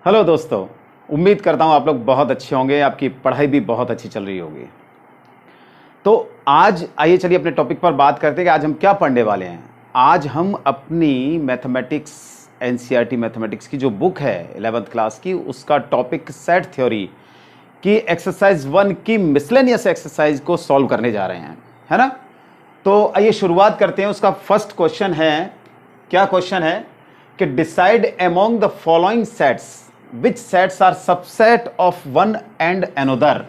Hello दोस्तों। उम्मीद करता हूँ आप लोग बहुत अच्छे होंगे, आपकी पढ़ाई भी बहुत अच्छी चल रही होगी। तो आज आइए चलिए अपने टॉपिक पर बात करते हैं कि आज हम क्या पढ़ने वाले हैं। आज हम अपनी मैथमेटिक्स एनसीईआरटी मैथमेटिक्स की जो बुक है 11th क्लास की, उसका टॉपिक सेट थ्योरी की एक्सरसाइज 1 की मिसलेनियस एक्सरसाइज को सॉल्व करने जा रहे हैं, है ना। तो आइए शुरुआत करते हैं। उसका फर्स्ट क्वेश्चन है, क्या क्वेश्चन है कि decide among the following sets which sets are subset of one and another।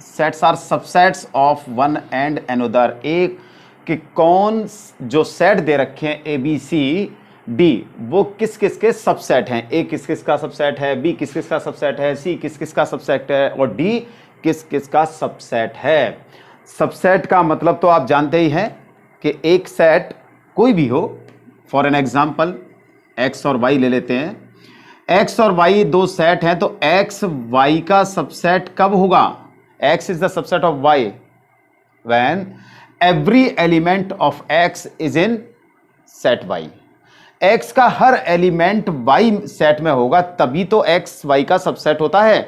sets are subsets of one and another। एक कि कौन जो सेट दे रखे हैं ए बी सी डी, वो किस किस के सबसेट हैं। ए किस किस का सबसेट है, बी किस किस का सबसेट है, सी किस किस का सबसेट है और डी किस किस का सबसेट है। सबसेट का मतलब तो आप जानते ही हैं कि एक सेट कोई भी हो, फॉर एन एग्जाम्पल एक्स और वाई ले लेते हैं। x और y दो सेट हैं, तो x y का सबसेट कब होगा? x is the subset of y when every element of x is in set y। x का हर एलिमेंट y सेट में होगा, तभी तो x y का सबसेट होता है,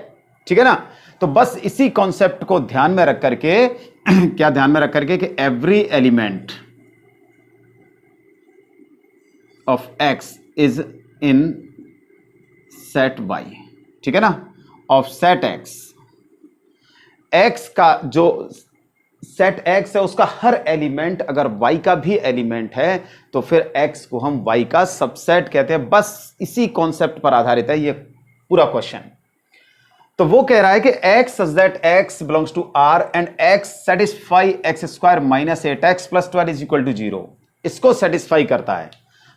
ठीक है ना। तो बस इसी कॉन्सेप्ट को ध्यान में रख करके क्या ध्यान में रख करके कि every element of x is in set y, ठीक है ना, ऑफ सेट x। x का जो सेट x है उसका हर एलिमेंट अगर y का भी एलिमेंट है तो फिर x को हम y का सबसेट कहते हैं। बस इसी कॉन्सेप्ट पर आधारित है ये पूरा क्वेश्चन। तो वो कह रहा है कि x such that x belongs to R and x satisfy x square minus 8x plus 12 is equal to 0, इसको सेटिस्फाई करता है।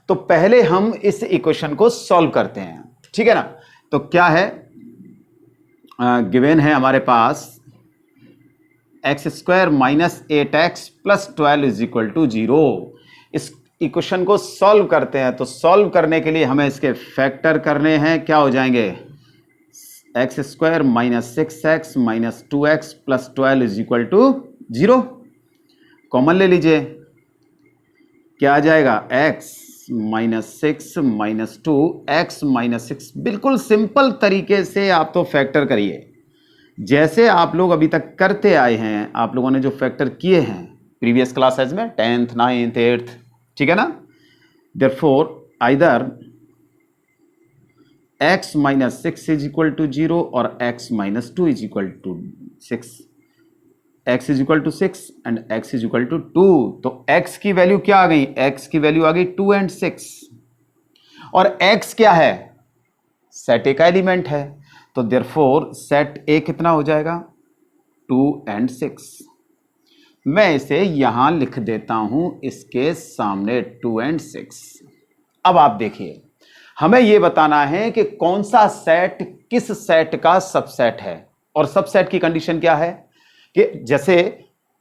तो पहले हम इस इक्वेशन को सॉल्व करते हैं, ठीक है ना। तो क्या है, गिवन है हमारे पास x square minus 8x plus 12 is equal to 0। इस इक्वेशन को सॉल्व करते हैं। तो सॉल्व करने के लिए हमें इसके फैक्टर करने हैं। क्या हो जाएंगे? X square minus 6x minus 2x plus 12 is equal to 0। Common ले लीजिए, क्या आ जाएगा? x minus 6 minus 2 x minus 6। बिल्कुल सिंपल तरीके से आप तो फैक्टर करिए जैसे आप लोग अभी तक करते आए हैं। आप लोगों ने जो फैक्टर किए हैं प्रीवियस क्लासेस में 10th 9th 8th, ठीक है ना। Therefore either x minus 6 is equal to 0 और x minus 2 is equal to 6। x is equal to 6 and x is equal to 2। तो x की वैल्यू क्या आ गई? x की वैल्यू आ गई 2 एंड 6। और x क्या है? सेट ए का एलिमेंट है। तो देयरफॉर सेट ए कितना हो जाएगा? 2 एंड 6। मैं इसे यहां लिख देता हूं इसके सामने 2 एंड 6। अब आप देखिए, हमें यह बताना है कि कौन सा सेट किस सेट का सबसेट है। और सबसेट की कंडीशन क्या है कि जैसे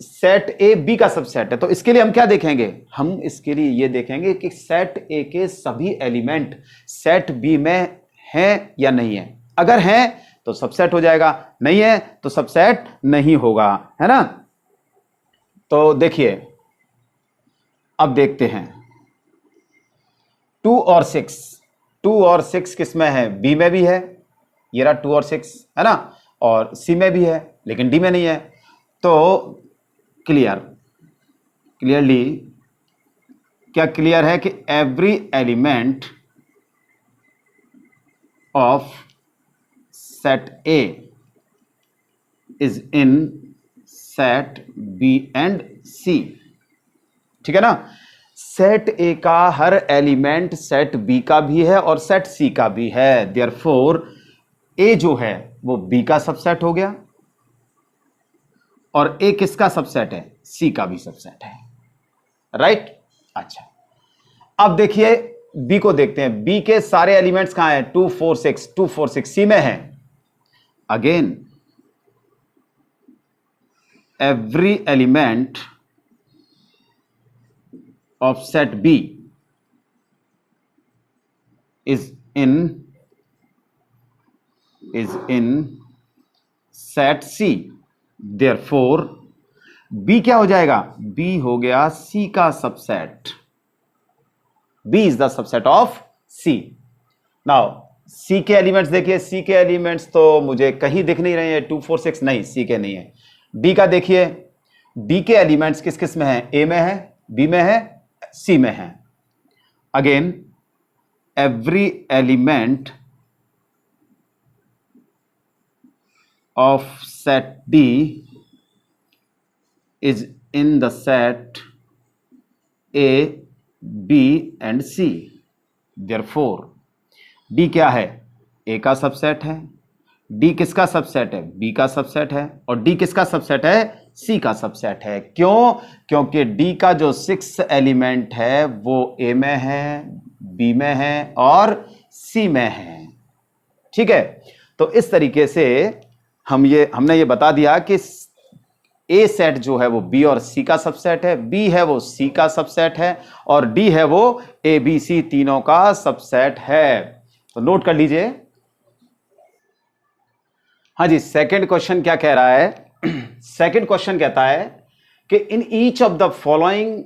सेट ए बी का सबसेट है, तो इसके लिए हम क्या देखेंगे? हम इसके लिए ये देखेंगे कि सेट ए के सभी एलिमेंट सेट बी में हैं या नहीं है। अगर हैं तो सबसेट हो जाएगा, नहीं है तो सबसेट नहीं होगा, है ना। तो देखिए, अब देखते हैं 2 और 6। 2 और 6 किस में है? बी में भी है, ये रहा 2 और 6, है ना, और सी में भी है लेकिन डी में नहीं है। तो क्लियरली क्या क्लियर है कि every element of set A is in set B and C, ठीक है ना। सेट ए का हर एलिमेंट सेट बी का भी है और सेट सी का भी है। देयरफॉर ए जो है वो बी का सबसेट हो गया और ए किसका सबसेट है? सी का भी सबसेट है, राइट। अच्छा, अब देखिए बी को देखते हैं। बी के सारे एलिमेंट्स कहां हैं? 2 4 6। 2 4 6 सी में है। Again every element of set B is in set C. Therefore B क्या हो जाएगा? बी हो गया सी का subset. B is the subset of C. Now C के एलिमेंट्स देखिए, सी के एलिमेंट्स तो मुझे कहीं दिख नहीं रहे हैं, 2 4 6 नहीं, सी के नहीं है। डी का देखिए, डी के एलिमेंट्स किस किस में है, ए में है, बी में है, सी में है। Again every element of set D is in the set A B and C. Therefore D क्या है, ए का सबसेट है, डी किसका सबसेट है, बी का सबसेट है, और डी किसका सबसेट है, सी का सबसेट है। क्यों? क्योंकि डी का जो 6 एलिमेंट है वो ए में है, बी में है और सी में है। ठीक है, तो इस तरीके से हमने ये बता दिया कि ए सेट जो है वो बी और सी का सबसेट है, बी है वो सी का सबसेट है, और डी है वो ए बी सी तीनों का सबसेट है। तो नोट कर लीजिए। हाँ जी, सेकंड क्वेश्चन क्या कह रहा है? सेकंड क्वेश्चन कहता है कि in each of the following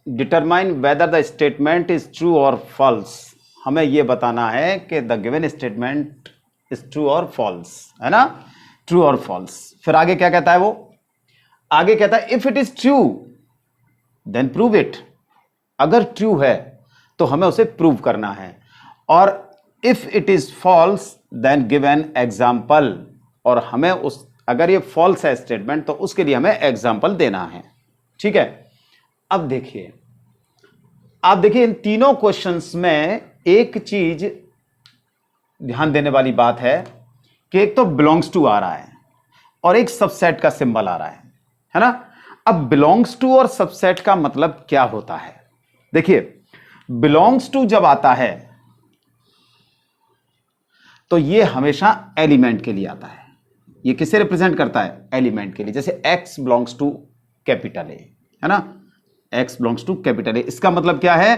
determine whether the statement is true और फॉल्स। हमें यह बताना है कि the given statement is true और फॉल्स, है ना, ट्रू और फॉल्स। फिर आगे क्या कहता है वो? आगे कहता है if it is true then prove it. अगर ट्रू है तो हमें उसे प्रूव करना है, और if it is false then give an example. और हमें अगर ये फॉल्स है स्टेटमेंट तो उसके लिए हमें एग्जाम्पल देना है। ठीक है, अब देखिए, आप देखिए इन तीनों क्वेश्चंस में एक चीज ध्यान देने वाली बात है कि एक तो बिलोंग्स टू आ रहा है और एक सबसेट का सिंबल आ रहा है ना। अब बिलोंग्स टू और सबसेट का मतलब क्या होता है? देखिए, बिलोंग्स टू जब आता है तो ये हमेशा एलिमेंट के लिए आता है। ये किसे रिप्रेजेंट करता है? एलिमेंट के लिए। जैसे x belongs to capital A, है ना, x belongs to capital A. इसका मतलब क्या है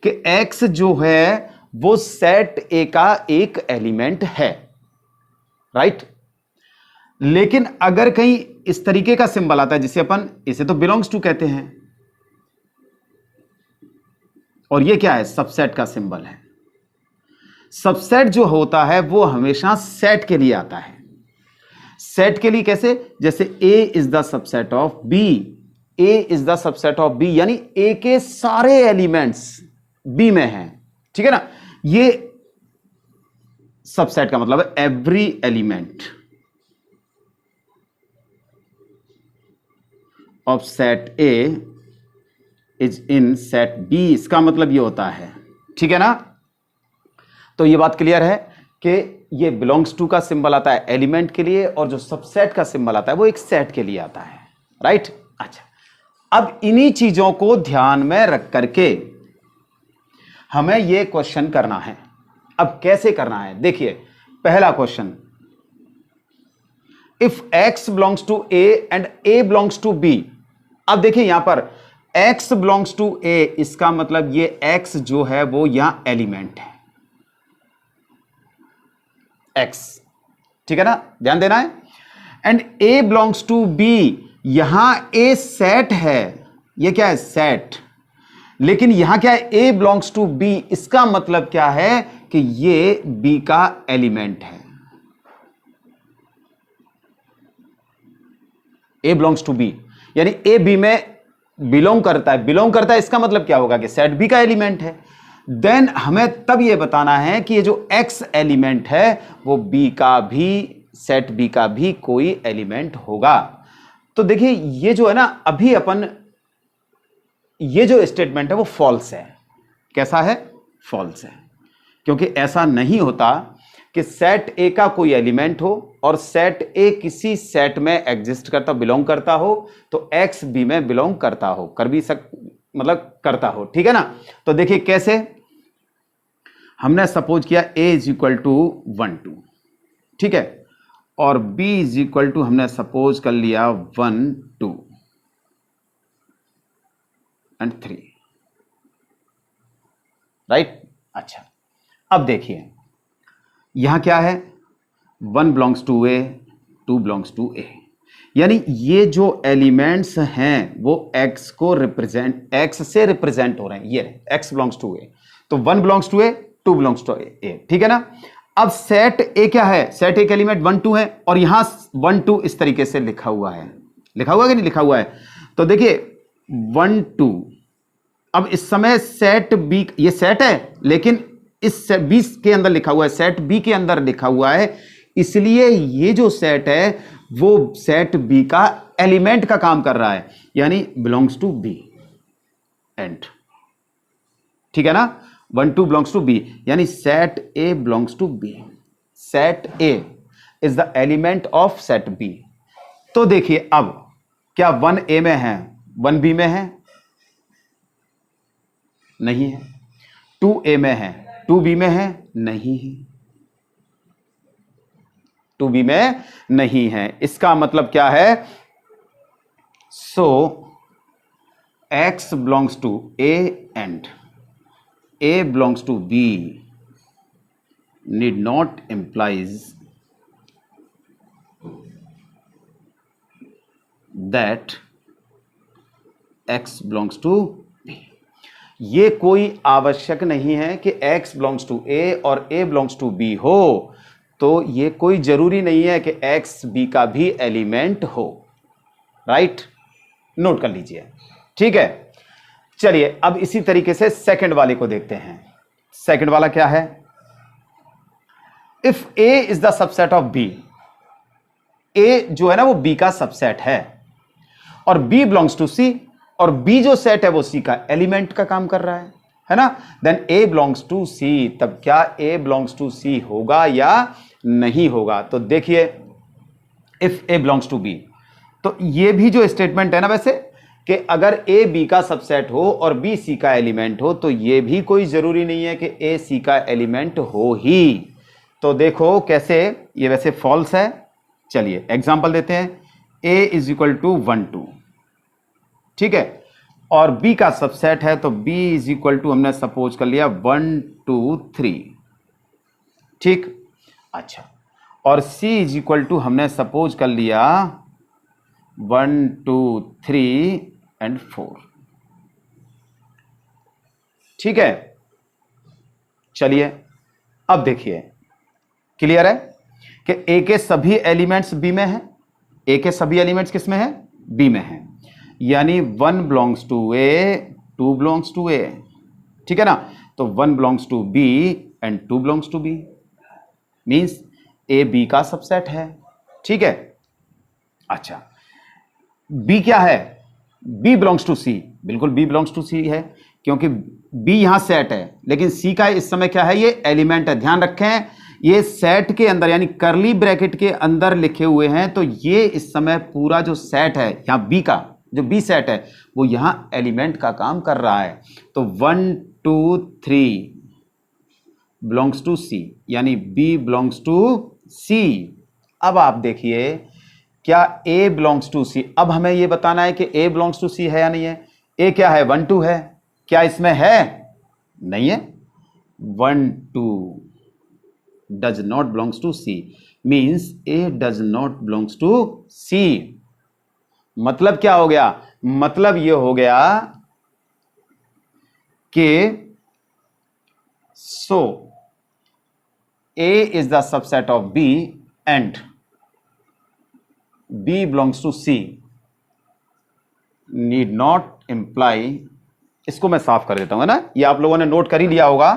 कि x जो है वो सेट ए का एक एलिमेंट है, राइट। लेकिन अगर कहीं इस तरीके का सिंबल आता है जिसे अपन, इसे तो बिलोंग्स टू कहते हैं, और ये क्या है? सबसेट का सिंबल है। सबसेट जो होता है वो हमेशा सेट के लिए आता है। सेट के लिए कैसे? जैसे A is the subset of B, A is the subset of B, यानी A के सारे एलिमेंट्स B में हैं। ठीक है ना, ये सबसेट का मतलब है every element of set A is in set B। इसका मतलब ये होता है, ठीक है ना। तो ये बात क्लियर है कि ये बिलोंग्स टू का सिंबल आता है एलिमेंट के लिए, और जो सबसेट का सिंबल आता है वो एक सेट के लिए आता है, राइट। अच्छा, अब इन्हीं चीजों को ध्यान में रख करके हमें ये क्वेश्चन करना है। अब कैसे करना है? देखिए, पहला question, if x belongs to a and a belongs to b। अब देखिए यहां पर x बिलोंग्स टू a, इसका मतलब ये x जो है वो यहां एलिमेंट है, x, ठीक है ना, ध्यान देना है। And a belongs to b, यहां a सेट है, ये क्या है? सेट। लेकिन यहां क्या है? a बिलोंग्स टू b, इसका मतलब क्या है कि ये b का एलिमेंट है। a बिलोंग्स टू b यानी a b में बिलोंग करता है। बिलोंग करता है इसका मतलब क्या होगा कि सेट b का एलिमेंट है। देन हमें तब यह बताना है कि ये जो x एलिमेंट है वो b का भी, सेट b का भी कोई एलिमेंट होगा। तो देखिए ये जो है ना, अभी अपन, ये जो स्टेटमेंट है वो फॉल्स है। कैसा है? फॉल्स है, क्योंकि ऐसा नहीं होता कि सेट ए का कोई एलिमेंट हो और सेट ए किसी सेट में एग्जिस्ट करता, बिलोंग करता हो, तो x b में बिलोंग करता हो, कर भी मतलब करता हो, ठीक है ना। तो देखिए कैसे, हमने सपोज किया a इज इक्वल टू 1 2, ठीक है, और b इज इक्वल टू हमने सपोज कर लिया 1 2 एंड 3, राइट। अच्छा, अब देखिए यहां क्या है? 1 belongs to a, 2 belongs to a, यानी ये जो एलिमेंट्स हैं वो x को रिप्रेजेंट, x से रिप्रेजेंट हो रहे हैं। ये x बिलोंग्स टू a, तो 1 belongs to a, 2 belongs to a, ठीक है ना। अब सेट ए क्या है, सेट ए का एलिमेंट 1 2 है और यहां 1 2 इस तरीके से लिखा हुआ है, लिखा हुआ है कि नहीं लिखा हुआ है। तो देखिए 1 2, अब इस समय सेट बी, ये सेट है लेकिन इस बी के अंदर लिखा हुआ है, सेट बी के अंदर लिखा हुआ है, इसलिए ये जो सेट है वो सेट बी का एलिमेंट का काम कर रहा है, यानी बिलोंग्स टू बी एंड, ठीक है ना। 1 2 बिलोंग्स टू बी, यानी set A belongs to B, set A is the element of set B. तो देखिए अब क्या 1 ए में है, 1 बी में है, नहीं है। 2 ए में है, 2 बी में है, नहीं है, 2 बी में नहीं है। इसका मतलब क्या है, so x belongs to A and a belongs to b need not implies that x belongs to b। ये कोई आवश्यक नहीं है कि x belongs to a और a belongs to b हो, तो ये कोई जरूरी नहीं है कि x b का भी एलिमेंट हो, राइट, नोट कर लीजिए, ठीक है। चलिए अब इसी तरीके से सेकंड वाले को देखते हैं। सेकंड वाला क्या है, if a is the subset of b, a जो है ना वो b का सबसेट है और b बिलोंग्स टू c, और b जो सेट है वो c का एलिमेंट का काम कर रहा है ना, then a belongs to c, तब क्या a बिलोंग्स टू c होगा या नहीं होगा। तो देखिए if a belongs to b, तो ये भी जो स्टेटमेंट है ना वैसे कि अगर a b का सबसेट हो और b c का एलिमेंट हो, तो ये भी कोई जरूरी नहीं है कि a c का एलिमेंट हो ही। तो देखो कैसे, ये वैसे फॉल्स है। चलिए एग्जांपल देते हैं, a इज इक्वल टू 1 2, ठीक है, और b का सबसेट है तो b इज इक्वल टू हमने सपोज कर लिया 1 2 3, ठीक, अच्छा, और c इज इक्वल टू हमने सपोज कर लिया 1 2 3 एंड 4, ठीक है। चलिए अब देखिए, क्लियर है कि ए के सभी एलिमेंट्स बी में हैं, ए के सभी एलिमेंट्स किस में हैं, बी में हैं, यानी 1 belongs to A, 2 belongs to A, ठीक है ना। तो 1 belongs to B and 2 belongs to B, means A B का सबसेट है, ठीक है। अच्छा, बी क्या है, बी बिलोंग्स टू सी, बिल्कुल बी बिलोंग्स टू सी है क्योंकि बी यहां सेट है, लेकिन सी का इस समय क्या है, ये एलिमेंट है। ध्यान रखें ये सेट के अंदर यानी करली ब्रैकेट के अंदर लिखे हुए हैं, तो ये इस समय पूरा जो सेट है यहां बी का, जो बी सेट है वो यहां एलिमेंट का काम कर रहा है। तो 1 2 3 बिलोंग्स टू सी, यानी बी बिलोंग्स टू सी। अब आप देखिए क्या a बिलोंग्स टू सी, अब हमें यह बताना है कि a बिलोंग्स टू सी है या नहीं है। a क्या है, 1 2 है, क्या इसमें है, नहीं है। 1 2 does not belongs to C, means a does not belongs to C. मतलब क्या हो गया, मतलब यह हो गया कि so a is the subset of b and B belongs to C need not imply, इसको मैं साफ कर देता हूं, है ना, ये आप लोगों ने नोट कर ही लिया होगा।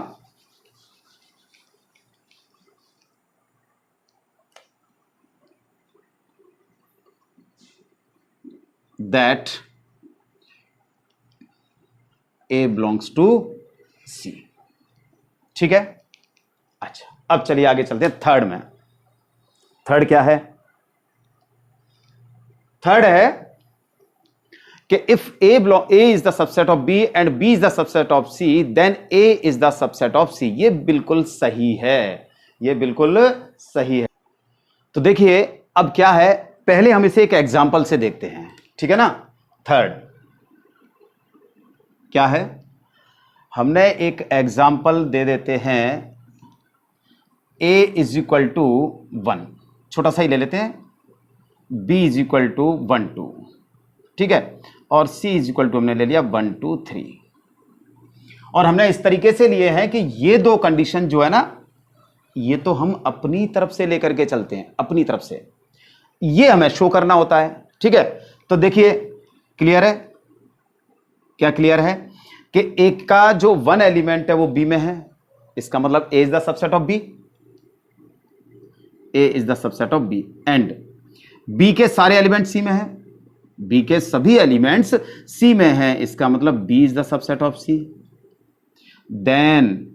That A belongs to C, ठीक है। अच्छा अब चलिए आगे चलते हैं थर्ड में। थर्ड क्या है, थर्ड है कि if A is the subset of B and B is the subset of C, then A is the subset of C। ये बिल्कुल सही है, ये बिल्कुल सही है। तो देखिए अब क्या है, पहले हम इसे एक एग्जांपल से देखते हैं, ठीक है ना। थर्ड क्या है, हमने एक एग्जांपल दे देते हैं, A इज इक्वल टू 1, छोटा सा ही ले लेते हैं, B इज इक्वल टू 1 2, ठीक है, और C इज इक्वल टू हमने ले लिया 1 2 3। और हमने इस तरीके से लिए हैं कि ये दो कंडीशन जो है ना, ये तो हम अपनी तरफ से लेकर के चलते हैं, अपनी तरफ से, ये हमें शो करना होता है। ठीक है, तो देखिए क्लियर है, क्या क्लियर है कि ए का जो वन एलिमेंट है वो बी में है, इसका मतलब A is the subset of B, A is the subset of B, and B के सारे एलिमेंट सी में हैं, बी के सभी एलिमेंट्स सी में हैं, इसका मतलब B is the subset of C. Then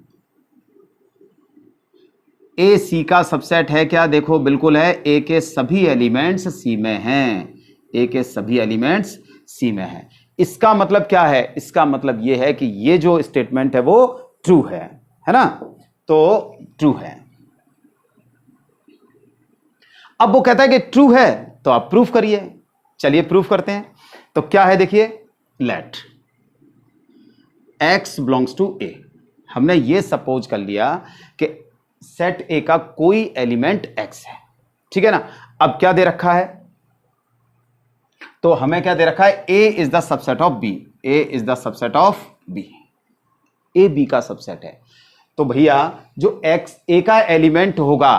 A C का सबसेट है क्या, देखो बिल्कुल है, ए के सभी एलिमेंट्स सी में हैं, ए के सभी एलिमेंट्स सी में हैं। इसका मतलब क्या है, इसका मतलब यह है कि ये जो स्टेटमेंट है वो ट्रू है ना, तो ट्रू है। अब वो कहता है कि ट्रू है तो आप प्रूफ करिए, चलिए प्रूफ करते हैं। तो क्या है देखिए, लेट x बिलोंग्स टू ए, हमने ये सपोज कर लिया कि सेट ए का कोई एलिमेंट x है, ठीक है ना। अब क्या दे रखा है, तो हमें क्या दे रखा है, a is the subset of b, a is the subset of b, a b का सबसेट है। तो भैया जो x a का एलिमेंट होगा,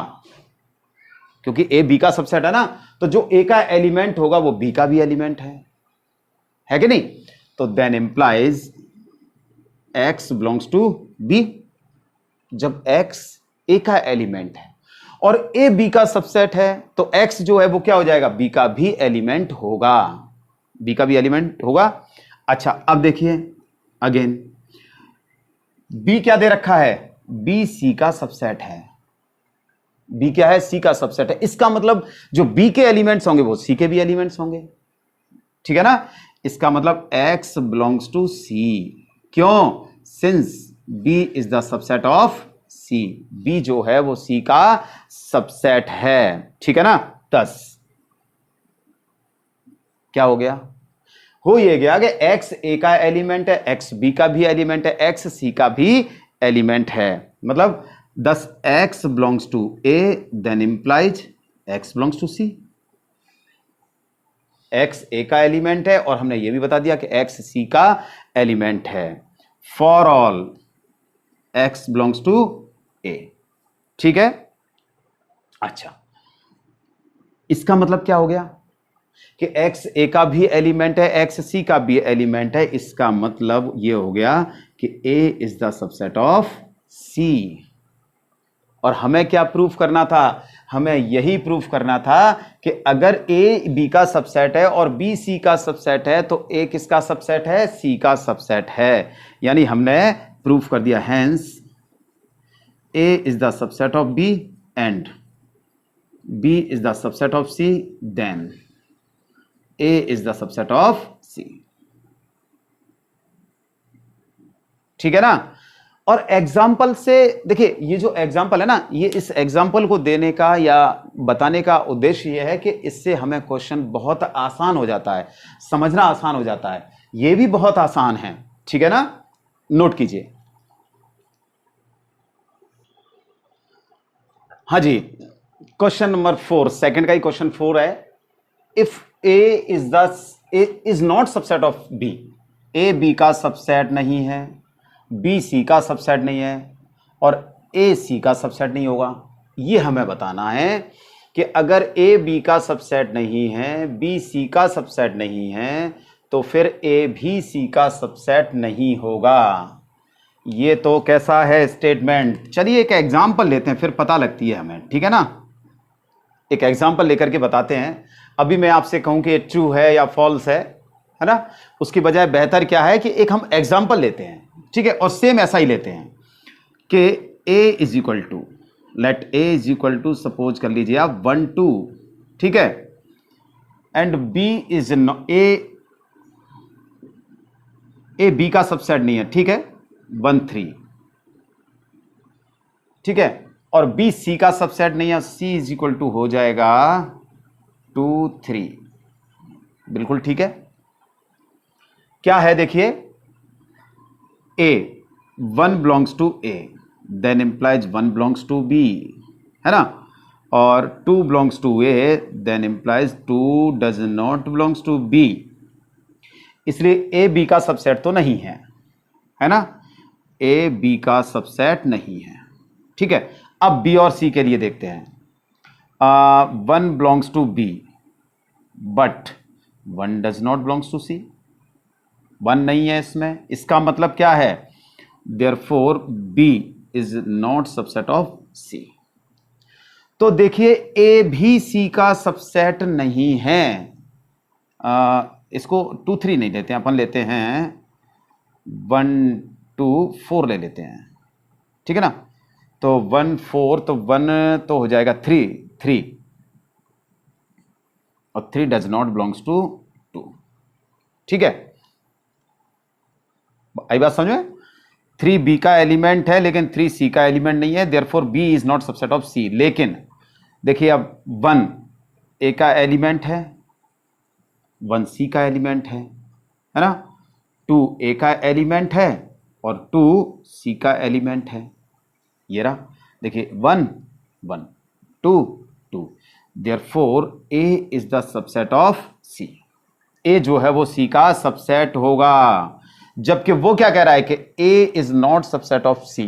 क्योंकि a b का सबसेट है ना, तो जो a का एलिमेंट होगा वो b का भी एलिमेंट है कि नहीं। तो then implies x belongs to b, जब x a का एलिमेंट है और a b का सबसेट है तो x जो है वो क्या हो जाएगा, b का भी एलिमेंट होगा, b का भी एलिमेंट होगा। अच्छा अब देखिए अगेन, b क्या दे रखा है, b c का सबसेट है, b क्या है, c का सबसेट है, इसका मतलब जो b के एलिमेंट्स होंगे वो c के भी एलिमेंट्स होंगे, ठीक है ना। इसका मतलब x बिलोंग्स टू c, क्यों, since b is the subset of c, b जो है वो c का सबसेट है, ठीक है ना। 10 क्या हो गया, हो ये गया कि x a का एलिमेंट है, x b का भी एलिमेंट है, x c का भी एलिमेंट है, मतलब 10 x belongs to a then implies x belongs to c, x a का एलिमेंट है और हमने ये भी बता दिया कि x c का एलिमेंट है, for all x belongs to a, ठीक है। अच्छा इसका मतलब क्या हो गया कि x a का भी एलिमेंट है, x c का भी एलिमेंट है, इसका मतलब ये हो गया कि a is the subset of c। और हमें क्या प्रूफ करना था, हमें यही प्रूफ करना था कि अगर a b का सबसेट है और b c का सबसेट है तो a किसका सबसेट है, c का सबसेट है, यानी हमने प्रूफ कर दिया, hence a is the subset of b and b is the subset of c, then a is the subset of c, ठीक है ना। और एग्जाम्पल से देखिए, ये जो एग्जाम्पल है ना, ये इस एग्जाम्पल को देने का या बताने का उद्देश्य ये है कि इससे हमें क्वेश्चन बहुत आसान हो जाता है, समझना आसान हो जाता है, ये भी बहुत आसान है, ठीक है ना, नोट कीजिए। हाँ जी, क्वेश्चन नंबर 4, सेकंड का ही क्वेश्चन 4 है। If a is not subset of b, a b का सबसेट नहीं है, b c का सबसेट नहीं है और a c का सबसेट नहीं होगा, ये हमें बताना है कि अगर a b का सबसेट नहीं है, b c का सबसेट नहीं है, तो फिर a भी c का सबसेट नहीं होगा। ये तो कैसा है स्टेटमेंट, चलिए एक एग्जाम्पल लेते हैं फिर पता लगती है हमें, ठीक है ना। एक एग्जाम्पल लेकर के बताते हैं। अभी मैं आपसे कहूं कि ये ट्रू है या फॉल्स है ना, उसकी बजाय बेहतर क्या है कि एक हम एग्जाम्पल लेते हैं, ठीक है, और सेम ऐसा ही लेते हैं कि a is equal to, let a is equal to, suppose कर लीजिए आप 1 2, ठीक है, and b is a b का सबसेट नहीं है, ठीक है, 1 3, ठीक है, और b c का सबसेट नहीं है, c इज इक्वल टू हो जाएगा 2 3, बिल्कुल ठीक है। क्या है देखिए, a 1 belongs to a then implies 1 belongs to b, है ना, और 2 belongs to a then implies 2 does not belongs to b, इसलिए a b का सबसेट तो नहीं है ना, a b का सबसेट नहीं है, ठीक है। अब बी और सी के लिए देखते हैं। 1 belongs to B but 1 does not belongs to C. 1 नहीं है इसमें, इसका मतलब क्या है? Therefore B is not subset of C. तो देखिए ए भी सी का सबसेट नहीं है। इसको 2 3 नहीं लेते हैं, अपन लेते हैं 1 2 4 ले लेते हैं, ठीक है ना। तो 1 4, तो 1 तो हो जाएगा 3 3, और 3 डज नॉट बिलोंग्स टू 2, ठीक है। आई बात समझ में? 3 बी का एलिमेंट है लेकिन 3 सी का एलिमेंट नहीं है, therefore B is not subset of C. लेकिन देखिए अब 1 ए का एलिमेंट है, 1 सी का एलिमेंट है ना, 2 ए का एलिमेंट है और 2 सी का एलिमेंट है। ये रहा, देखिए 1 1 2 2, therefore A is the subset of C. A जो है वो सी का सबसेट होगा, जबकि वो क्या कह रहा है कि A is not subset of सी,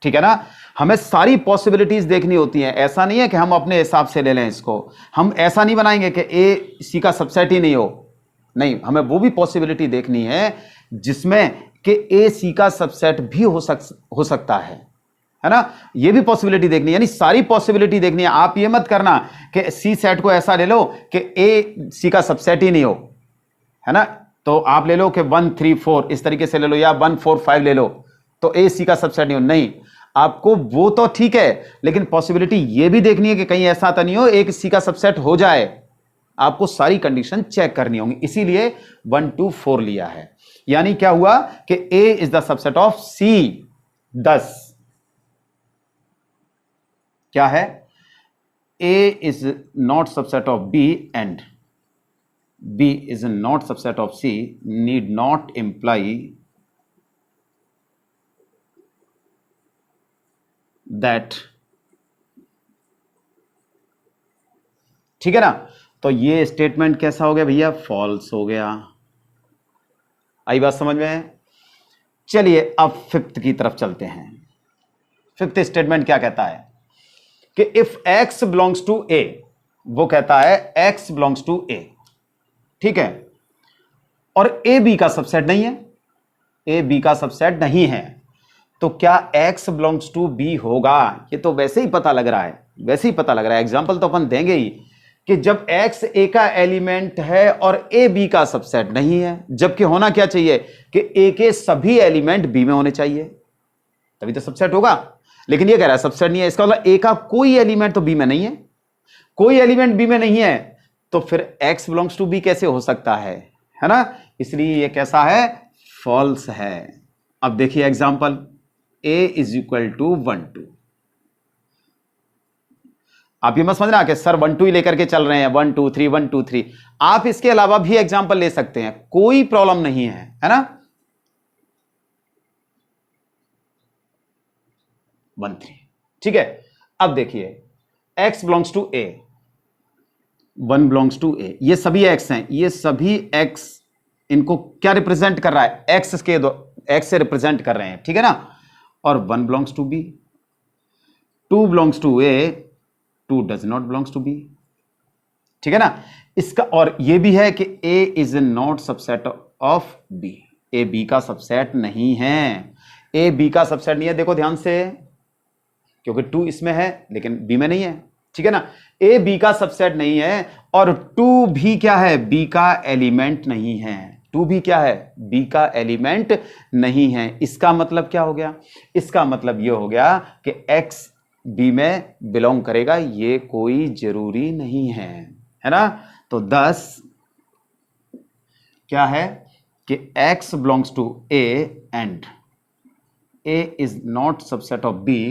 ठीक है ना। हमें सारी पॉसिबिलिटीज देखनी होती हैं, ऐसा नहीं है कि हम अपने हिसाब से ले लें इसको। हम ऐसा नहीं बनाएंगे कि ए सी का सबसेट ही नहीं हो, नहीं, हमें वो भी पॉसिबिलिटी देखनी है जिसमें कि ए सी का सबसेट भी हो सकता है ना। ये भी पॉसिबिलिटी देखनी है, यानी सारी पॉसिबिलिटी देखनी है। आप ये मत करना कि सी सेट को ऐसा ले लो कि ए सी का सबसेट ही नहीं हो, है ना। तो आप ले लो कि 1 3 4 इस तरीके से ले लो, या 1 4 5 ले लो, तो ए सी का सबसेट नहीं हो। नहीं, आपको वो तो ठीक है, लेकिन पॉसिबिलिटी ये भी देखनी है कि कहीं ऐसा तो नहीं हो एक सी का सबसेट हो जाए। आपको सारी कंडीशन चेक करनी होंगी, इसीलिए 1 2 4 लिया है। यानी क्या हुआ कि A is the subset of C. 10 क्या है? A is not subset of B and B is not subset of C need not imply that, ठीक है ना। तो ये स्टेटमेंट कैसा हो गया भैया? फॉल्स हो गया। आई बात समझ में? चलिए अब 5th की तरफ चलते हैं। 5th स्टेटमेंट क्या कहता है कि if x belongs to A, वो कहता है x belongs to A, ठीक है, और ए बी का सबसेट नहीं है, ए बी का सबसेट नहीं है, तो क्या x बिलोंग्स टू बी होगा? ये तो वैसे ही पता लग रहा है, वैसे ही पता लग रहा है। एग्जांपल तो अपन देंगे ही कि जब x ए का एलिमेंट है और ए बी का सबसेट नहीं है, जबकि होना क्या चाहिए कि ए के सभी एलिमेंट बी में होने चाहिए, तभी तो सबसेट होगा। लेकिन ये कह रहा है सबसेट नहीं है, इसका मतलब ए का कोई एलिमेंट तो बी में नहीं है, कोई एलिमेंट बी में नहीं है, तो फिर x बिलोंग्स टू बी कैसे हो सकता है ना। इसलिए ये कैसा है? फॉल्स है। अब देखिए example, a is equal to 1 2। आप ये मत समझना कि सर 1 2 ही लेकर के चल रहे हैं, 1 2 3 1 2 3। आप इसके अलावा भी एग्जांपल ले सकते हैं, कोई प्रॉब्लम नहीं है ना। 1 3, ठीक है। अब देखिए x belongs to a, 1 belongs to A, ये सभी x हैं, ये सभी x इनको क्या रिप्रेजेंट कर रहा है? x के x से रिप्रेजेंट कर रहे हैं, ठीक है ना। और 1 belongs to B, 2 belongs to A, 2 does not belongs to B, ठीक है ना। इसका और ये भी है कि a is not subset of b, A B का सबसेट नहीं है, ए बी का सबसेट नहीं है। देखो ध्यान से, क्योंकि 2 इसमें है लेकिन बी में नहीं है, ठीक है ना। ए बी का सबसेट नहीं है और 2 भी क्या है? बी का एलिमेंट नहीं है। 2 भी क्या है? बी का एलिमेंट नहीं है। इसका मतलब क्या हो गया? इसका मतलब यह हो गया कि x बी में बिलोंग करेगा, ये कोई जरूरी नहीं है ना। तो 10 क्या है कि x belongs to a and a is not subset of b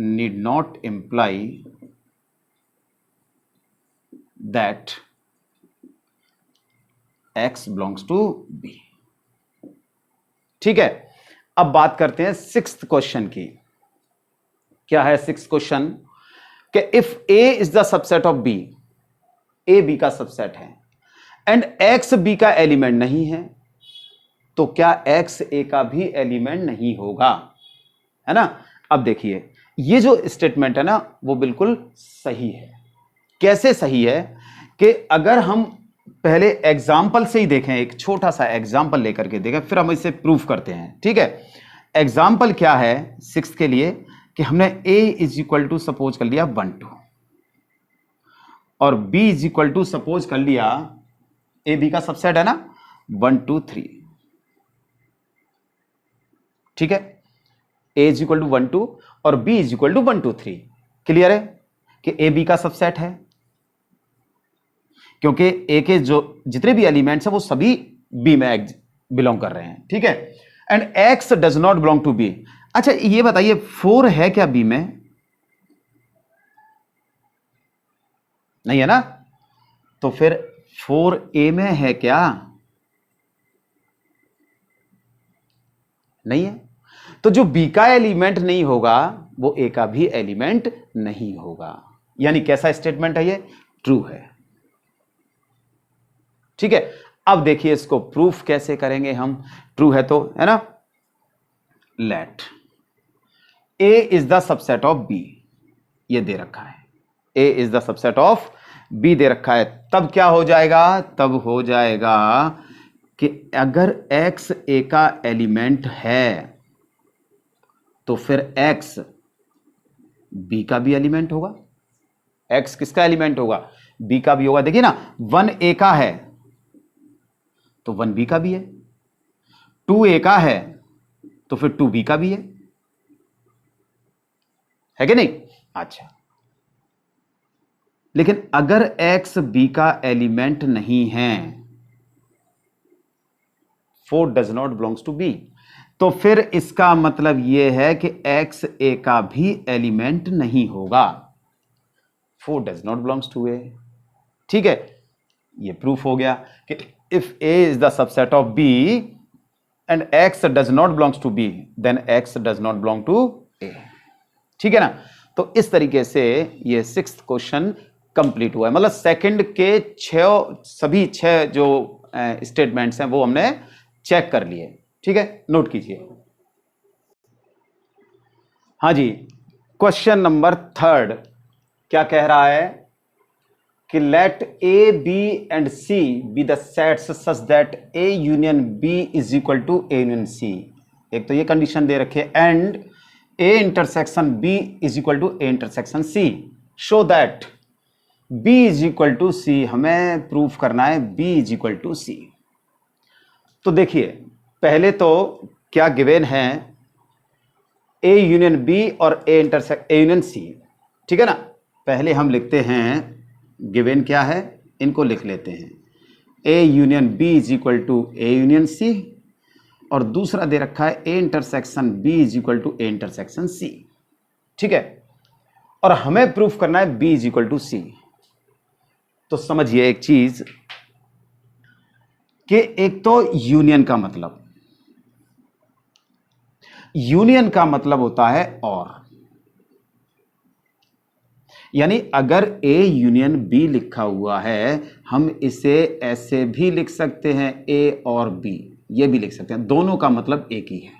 need not imply that x belongs to b, ठीक है। अब बात करते हैं 6th क्वेश्चन की। क्या है 6th क्वेश्चन? कि if a is the subset of b, a b का सबसेट है एंड x b का एलिमेंट नहीं है, तो क्या x a का भी एलिमेंट नहीं होगा, है ना। अब देखिए ये जो स्टेटमेंट है ना वो बिल्कुल सही है। कैसे सही है कि अगर हम पहले एग्जाम्पल से ही देखें, एक छोटा सा एग्जाम्पल लेकर के देखें, फिर हम इसे प्रूफ करते हैं। ठीक है, एग्जाम्पल क्या है 6 के लिए कि हमने a is equal to suppose कर लिया 1 2 और b is equal to suppose कर लिया, a b का सबसेट है ना 1 2 3। ठीक है, a इज इक्वल टू 1 2 और b is equal to 1 2 3। Clear है कि a b का सबसेट है, क्योंकि a के जो जितने भी एलिमेंट्स हैं वो सभी b में बिलोंग कर रहे हैं। ठीक है, and x does not belong to b। अच्छा ये बताइए 4 है क्या b में? नहीं है ना, तो फिर 4 a में है क्या? नहीं है, तो जो b का एलिमेंट नहीं होगा वो a का भी एलिमेंट नहीं होगा। यानी कैसा स्टेटमेंट है ये? ट्रू है। ठीक है, अब देखिए इसको प्रूफ कैसे करेंगे हम। ट्रू है तो, है ना, let a is the subset of b, ये दे रखा है, a is the subset of b दे रखा है। तब क्या हो जाएगा? तब हो जाएगा कि अगर x a का एलिमेंट है तो फिर x b का भी एलिमेंट होगा। x किसका एलिमेंट होगा? b का भी होगा। देखिए ना, 1 a का है तो 1 b का भी है, 2 a का है तो फिर 2 b का भी है कि नहीं? अच्छा, लेकिन अगर x b का एलिमेंट नहीं है, 4 does not belongs to b, तो फिर इसका मतलब यह है कि x a का भी एलिमेंट नहीं होगा। 4 does not belongs to a। ठीक है, ये प्रूफ हो गया कि if a is the subset of b and x does not belongs to b, then x does not belong to a। ठीक है ना, तो इस तरीके से ये 6th क्वेश्चन कंप्लीट हुआ है। मतलब सेकंड के सभी 6 जो स्टेटमेंट्स हैं वो हमने चेक कर लिए। ठीक है, नोट कीजिए। हाँ जी, क्वेश्चन नंबर 3 क्या कह रहा है कि let a b and c be the sets such that a union b is equal to a union c। एक तो ये कंडीशन दे रखी है, and a intersection b is equal to a intersection c, show that b is equal to c। हमें proof करना है b is equal to c। तो देखिए पहले तो क्या गिवन है, a यूनियन b और a यूनियन c। ठीक है ना, पहले हम लिखते हैं गिवन क्या है, इनको लिख लेते हैं, a union b is equal to a union c, और दूसरा दे रखा है a intersection b is equal to a intersection c। ठीक है, और हमें प्रूफ करना है b is equal to c। तो समझिए एक चीज कि एक तो यूनियन का मतलब होता है और, यानी अगर a यूनियन b लिखा हुआ है, हम इसे ऐसे भी लिख सकते हैं a और b, ये भी लिख सकते हैं, दोनों का मतलब एक ही है।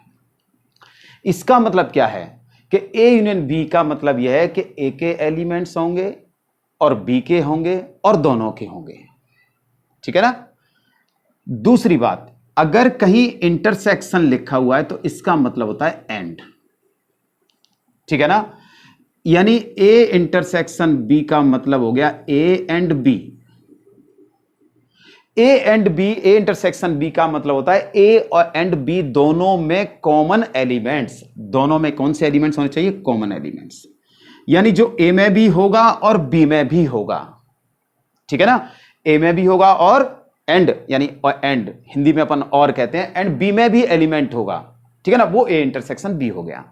इसका मतलब क्या है कि a यूनियन b का मतलब यह है कि a के एलिमेंट्स होंगे और b के होंगे और दोनों के होंगे। ठीक है ना। दूसरी बात, अगर कहीं इंटरसेक्शन लिखा हुआ है तो इसका मतलब होता है एंड। ठीक है ना, यानी a इंटरसेक्शन b का मतलब हो गया a and b। a and b, a intersection b का मतलब होता है a और एंड b दोनों में कॉमन एलिमेंट्स। दोनों में कौन से एलिमेंट्स होने चाहिए? कॉमन एलिमेंट्स, यानी जो a में भी होगा और b में भी होगा। ठीक है ना, a में भी होगा और एंड, यानी एंड हिंदी में अपन और कहते हैं, एंड b में भी एलिमेंट होगा। ठीक है ना, वो a इंटरसेक्शन b हो गया।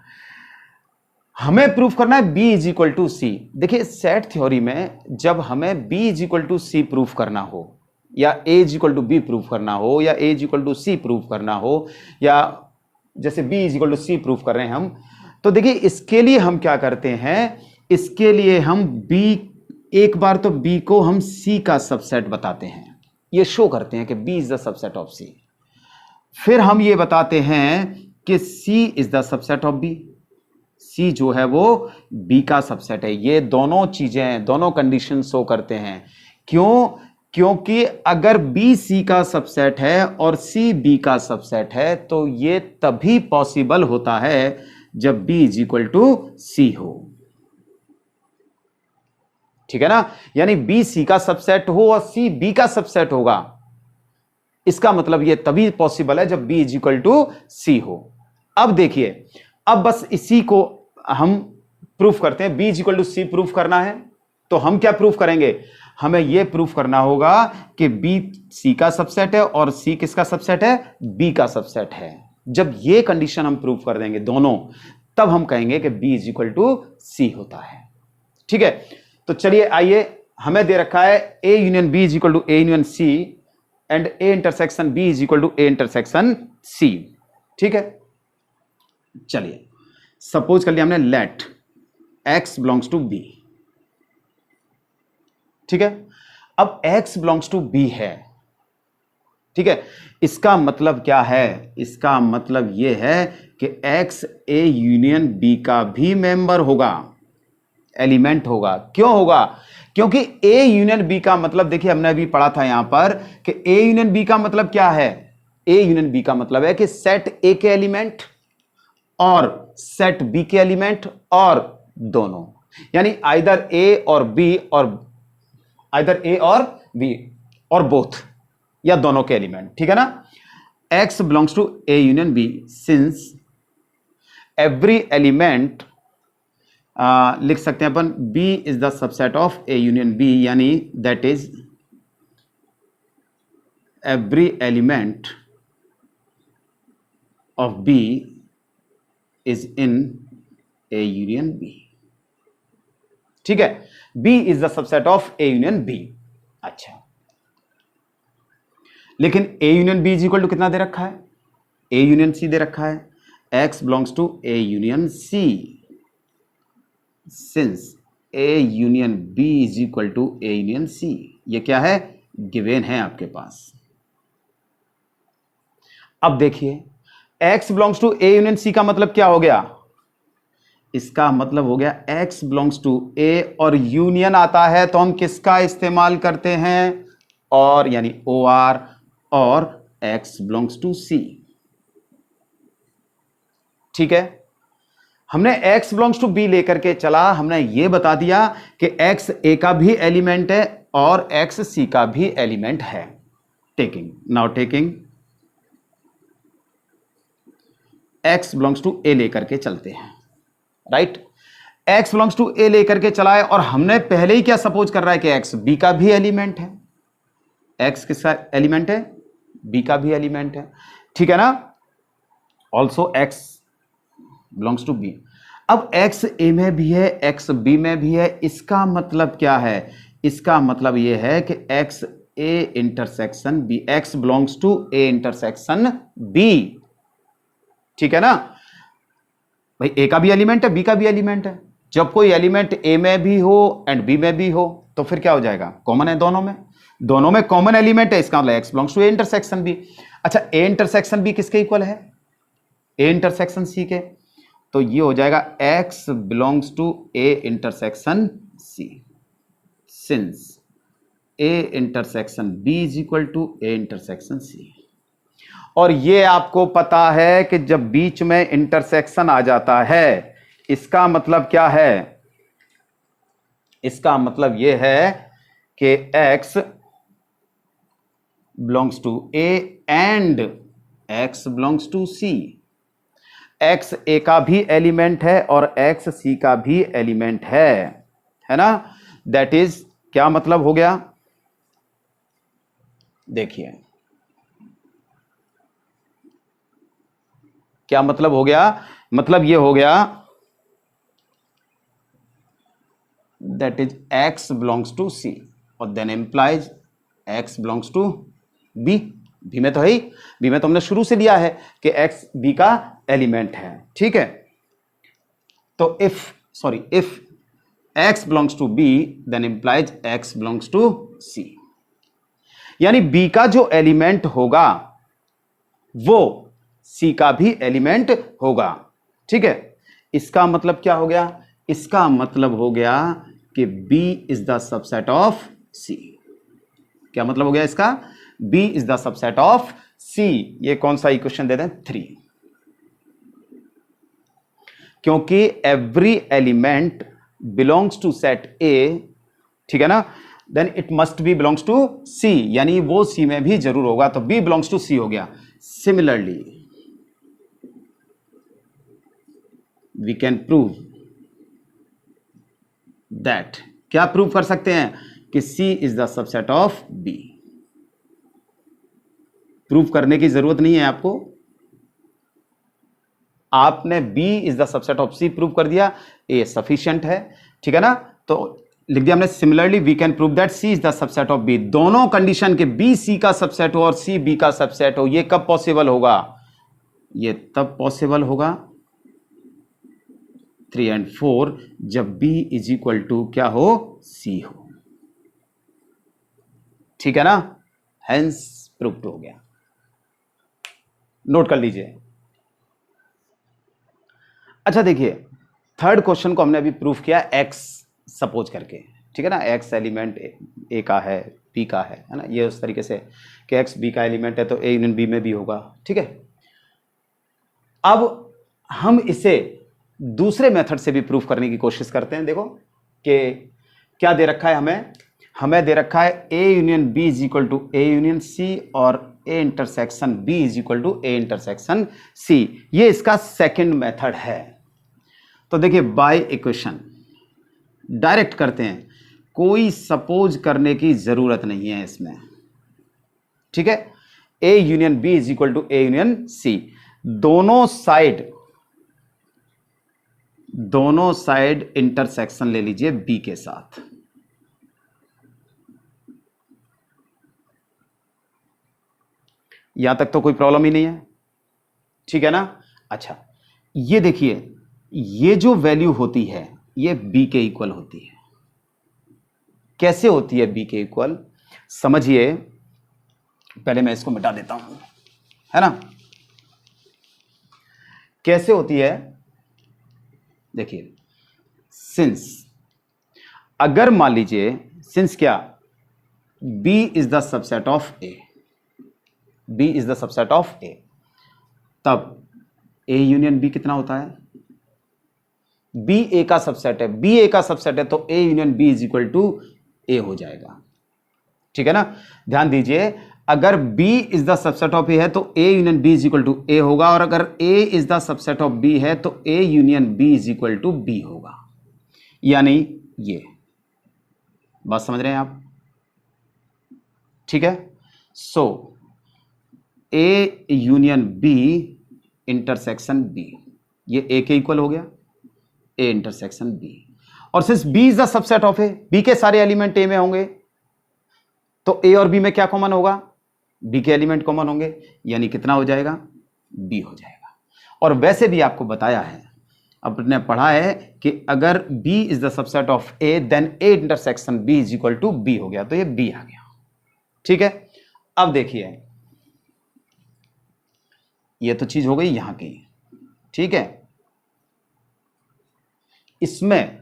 हमें प्रूफ करना है b is equal to C. देखिए सेट थ्योरी में जब हमें b is equal to C proof करना हो, या a is equal to b proof करना हो, या a is equal to C proof करना हो, या जैसे b is equal to C proof कर रहे हैं हम, तो देखिए इसके लिए हम क्या करते हैं, इसके लिए हम b, एक बार तो b को हम c का सबसेट बताते हैं, ये शो करते हैं कि b is the subset of c। फिर हम ये बताते हैं कि c is the subset of b, सी जो है वो बी का सबसेट है। ये दोनों चीजें, दोनों कंडीशन शो करते हैं। क्यों? क्योंकि अगर बी सी का सबसेट है और सी बी का सबसेट है तो ये तभी पॉसिबल होता है जब बी इज इक्वल टू सी हो। ठीक है ना? यानी बी सी का सबसेट हो और सी बी का सबसेट होगा, इसका मतलब यह तभी पॉसिबल है जब बी इज इक्वल टू सी हो। अब देखिए, अब बस इसी को हम प्रूफ करते हैं। B is equal to C proof करना है तो हम क्या प्रूफ करेंगे? हमें यह प्रूफ करना होगा कि बी सी का सबसेट है और सी किसका सबसेट है? बी का सबसेट है। जब यह कंडीशन हम प्रूफ कर देंगे दोनों, तब हम कहेंगे कि बी इज इक्वल टू सी होता है। ठीक है, तो चलिए आइए, हमें दे रखा है A union B is equal to A union C and A intersection B is equal to A intersection C. ठीक है, चलिए सपोज कर लिया हमने, let x belongs to B. ठीक है, अब एक्स बिलोंग्स टू बी है। ठीक है, इसका मतलब क्या है? इसका मतलब यह है कि एक्स ए यूनियन बी का भी मेंबर होगा, एलिमेंट होगा। क्यों होगा? क्योंकि ए यूनियन बी का मतलब, देखिए हमने अभी पढ़ा था यहां पर कि ए यूनियन बी का मतलब क्या है? ए यूनियन बी का मतलब है कि सेट ए के एलिमेंट और सेट बी के एलिमेंट और दोनों, यानी आइदर ए और बी और आइदर ए और बी और बोथ, या दोनों के एलिमेंट। ठीक है ना? X belongs to A union B since every element, लिख सकते हैं अपन, B is the subset of A union B, यानी that is every element of B is in A union B. ठीक है, B is the subset of A union B. अच्छा, लेकिन A union B is equal to कितना दे रखा है? A union सी दे रखा है। X belongs to A union C since A union B is equal to A union C. ये क्या है? गिवन है आपके पास। अब देखिए, x belongs to A union C का मतलब क्या हो गया? इसका मतलब हो गया एक्स बिलोंग्स टू ए और यूनियन आता है तो हम किसका इस्तेमाल करते हैं? और, यानी ओ आर, और एक्स बिलोंग्स टू सी। ठीक है, हमने x बिलोंग्स टू b लेकर के चला, हमने यह बता दिया कि x a का भी एलिमेंट है और x c का भी एलिमेंट है। Taking, now taking x belongs to a लेकर के चलते हैं, right? x belongs to a लेकर के चला है और हमने पहले ही क्या सपोज कर रहा है कि x b का भी एलिमेंट है। x किसका एलिमेंट है? b का भी एलिमेंट है। ठीक है ना? Also x belongs to B. अब x a में भी है, x b में भी है। इसका मतलब क्या है? इसका मतलब यह है कि x a intersection b, x belongs to a intersection b। ठीक है ना? भाई a का भी एलिमेंट है, b का भी एलिमेंट है। जब कोई एलिमेंट a में भी हो एंड b में भी हो तो फिर क्या हो जाएगा? कॉमन है दोनों में, दोनों में कॉमन एलिमेंट है, इसका मतलब x belongs to a intersection b। अच्छा, a इंटरसेक्शन b किसके इक्वल है? a इंटरसेक्शन c के। तो ये हो जाएगा x belongs to a intersection c since a intersection b is equal to a intersection c। और ये आपको पता है कि जब बीच में इंटरसेक्शन आ जाता है, इसका मतलब क्या है? इसका मतलब ये है कि x belongs to a and x belongs to c। x a का भी एलिमेंट है और x c का भी एलिमेंट है ना? दैट इज, क्या मतलब हो गया? देखिए क्या मतलब हो गया? मतलब ये हो गया that is x belongs to c और then implies x belongs to b। b में तो है ही, b में तो हमने शुरू से लिया है कि x b का एलिमेंट है। ठीक है, तो if x belongs to b then implies x belongs to c, यानी b का जो एलिमेंट होगा वो c का भी एलिमेंट होगा। ठीक है, इसका मतलब क्या हो गया? इसका मतलब हो गया कि B is the subset of C। क्या मतलब हो गया इसका? B is the subset of C। ये कौन सा इक्वेशन दे दें? 3। क्योंकि every element belongs to set A, ठीक है ना, then it must be belongs to C, यानी वो C में भी जरूर होगा, तो B बिलोंग्स टू C हो गया। Similarly we can prove that, क्या प्रूव कर सकते हैं? कि C is the subset of B। Prove करने की जरूरत नहीं है आपको, आपने B is the subset of C prove कर दिया, A सफिशिएंट है, ठीक है ना। तो लिख दिया हमने, similarly we can prove that C is the subset of B। दोनों कंडीशन के B C का सबसेट हो और C B का सबसेट हो, ये कब पॉसिबल होगा? ये तब पॉसिबल होगा 3 और 4 जब B इज इक्वल टू क्या हो? C हो, ठीक है ना। हेंस प्रूव्ड हो गया। नोट कर लीजिए। अच्छा देखिए, थर्ड क्वेश्चन को हमने अभी प्रूफ किया x सपोज करके, ठीक है ना। x एलिमेंट A का है, B का है ना, ये उस तरीके से कि x B का एलिमेंट है तो A यूनियन B में भी होगा, ठीक है। अब हम इसे दूसरे मेथड से भी प्रूफ करने की कोशिश करते हैं। देखो कि क्या दे रखा है हमें दे रखा है A union B is equal to A union C और A intersection B is equal to A intersection C। ये इसका सेकंड मेथड है। तो देखिए, बाय इक्वेशन डायरेक्ट करते हैं, कोई सपोज करने की जरूरत नहीं है इसमें, ठीक है। A union B is equal to A union C। दोनों साइड इंटरसेक्शन ले लीजिए B के साथ। यहां तक तो कोई प्रॉब्लम ही नहीं है, ठीक है ना। अच्छा, ये देखिए, ये जो वैल्यू होती है ये B के इक्वल होती है। कैसे होती है B के इक्वल? समझिए, पहले मैं इसको मिटा देता हूं, है ना। कैसे होती है? देखिए, सिंस, अगर मान लीजिए सिंस क्या, B is the subset of A, B is the subset of A, तब A यूनियन B कितना होता है? B A का सबसेट है, B A का सबसेट है तो A union B is equal to A हो जाएगा, ठीक है ना। ध्यान दीजिए, अगर B is the subset of A है तो A union B is equal to A होगा, और अगर A is the subset of B है तो A union B is equal to B होगा। यानी ये बात समझ रहे हैं आप, ठीक है। सो A union B intersection B, ये A के इक्वल हो गया, A इंटरसेक्शन B। और since B is the subset of A, B के सारे एलिमेंट A में होंगे, तो A और B में क्या कॉमन होगा? B के एलिमेंट कॉमन होंगे, यानी कितना हो जाएगा? B हो जाएगा। और वैसे भी आपको बताया है, आपने पढ़ा है कि अगर B is the subset of A then A intersection B is equal to B हो गया, तो ये B आ गया, ठीक है। अब देखिए, ये तो चीज हो गई यहां की, ठीक है। इसमें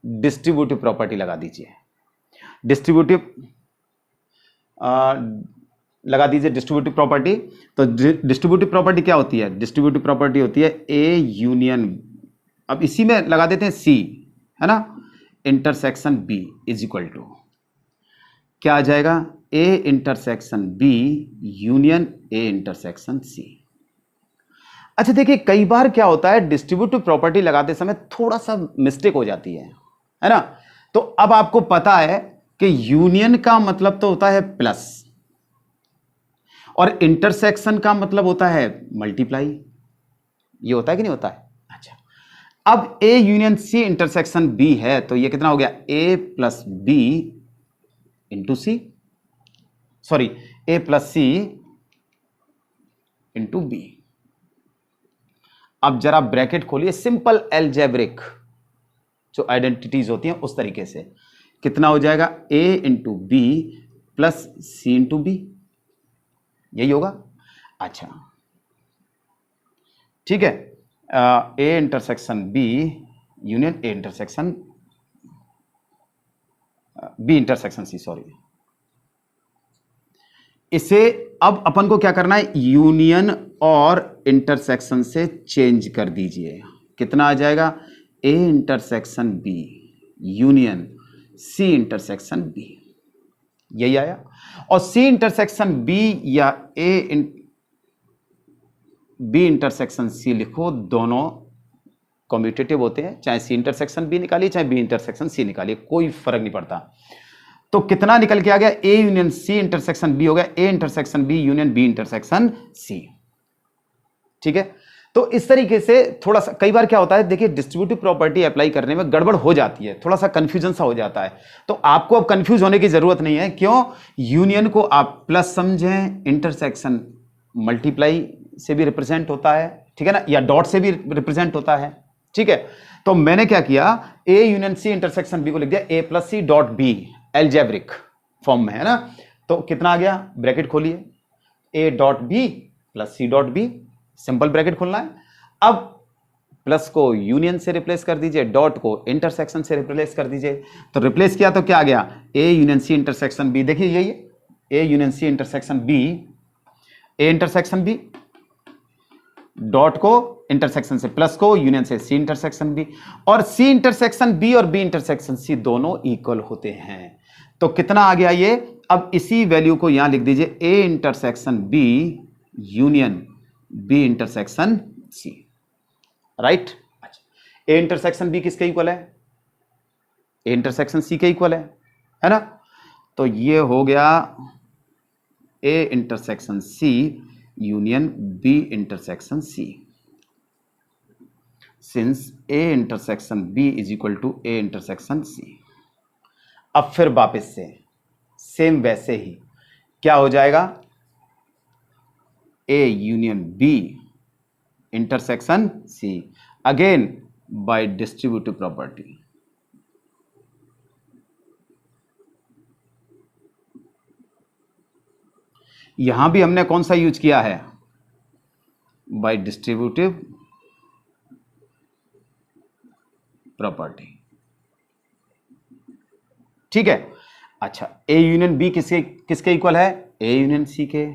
डिस्ट्रीब्यूटिव प्रॉपर्टी लगा दीजिए, लगा दीजिए डिस्ट्रीब्यूटिव प्रॉपर्टी। तो डिस्ट्रीब्यूटिव प्रॉपर्टी क्या होती है? डिस्ट्रीब्यूटिव प्रॉपर्टी होती है A यूनियन, अब इसी में लगा देते हैं C, है ना, intersection B is equal to क्या आ जाएगा? A intersection B union A intersection C। अच्छा देखिए, कई बार क्या होता है, डिस्ट्रीब्यूटिव प्रॉपर्टी लगाते समय थोड़ा सा मिस्टेक हो जाती है ना। तो अब आपको पता है कि यूनियन का मतलब तो होता है प्लस, और इंटरसेक्शन का मतलब होता है मल्टीप्लाई। ये होता है कि नहीं होता है? अच्छा, अब A union C intersection B है, तो ये कितना हो गया? A plus B into C, sorry A plus C into B। अब जरा ब्रैकेट खोलिए, सिंपल एल्जेब्रिक जो आइडेंटिटीज होती हैं उस तरीके से, कितना हो जाएगा? A into B plus C into B, यही होगा। अच्छा ठीक है, A intersection B union A intersection B intersection C, sorry. इसे अब अपन को क्या करना है, यूनियन और इंटरसेक्शन से चेंज कर दीजिए। कितना आ जाएगा, A intersection B union C intersection B, यही आया। और सी इंटरसेक्शन बी या बी इंटरसेक्शन सी लिखो, दोनों कम्यूटेटिव होते हैं, चाहे सी इंटरसेक्शन बी निकालिए चाहे बी इंटरसेक्शन सी निकालिए, कोई फर्क नहीं पड़ता। तो कितना निकल के आ गया, A union C intersection B हो गया A intersection B union B intersection C. ठीक है, तो इस तरीके से थोड़ा सा कई बार क्या होता है, देखिए डिस्ट्रीब्यूटिव प्रॉपर्टी अप्लाई करने में गड़बड़ हो जाती है, थोड़ा सा कंफ्यूजन सा हो जाता है। तो आपको अब कंफ्यूज होने की जरूरत नहीं है। क्यों, यूनियन को आप प्लस समझें, इंटरसेक्शन मल्टीप्लाई से भी रिप्रेजेंट होता है, ठीक है ना, या डॉट से भी रिप्रेजेंट होता है। ठीक है, तो मैंने क्या किया, A union C intersection B को लिख दिया A plus C dot B, algebraic form में है ना। तो कितना आ गया, ब्रैकेट खोलिए, A dot B plus C dot B, simple bracket खोलना है। अब प्लस को यूनियन से रिप्लेस कर दीजिए, डॉट को इंटरसेक्शन से रिप्लेस कर दीजिए। तो रिप्लेस किया तो क्या आ गया, A union C intersection B, देखिए यही A union C intersection B, A intersection B, dot को इंटरसेक्शन से प्लस को यूनियन से सी इंटरसेक्शन बी, और सी इंटरसेक्शन बी और बी इंटरसेक्शन सी दोनों इक्वल होते हैं। तो कितना आ गया ये, अब इसी वैल्यू को यहां लिख दीजिए, A intersection B union B intersection C, right. अच्छा, ए इंटरसेक्शन बी किसके इक्वल है, ए इंटरसेक्शन सी के इक्वल है ना। तो ये हो गया A intersection C union B intersection C, since A intersection B is equal to A intersection C. अब फिर वापस से सेम वैसे ही क्या हो जाएगा, A union B intersection C, again by distributive property. यहां भी हमने कौन सा यूज किया है, बाय डिस्ट्रीब्यूटिव प्रॉपर्टी। ठीक है, अच्छा, ए यूनियन बी किसके किसके इक्वल है, ए यूनियन सी के,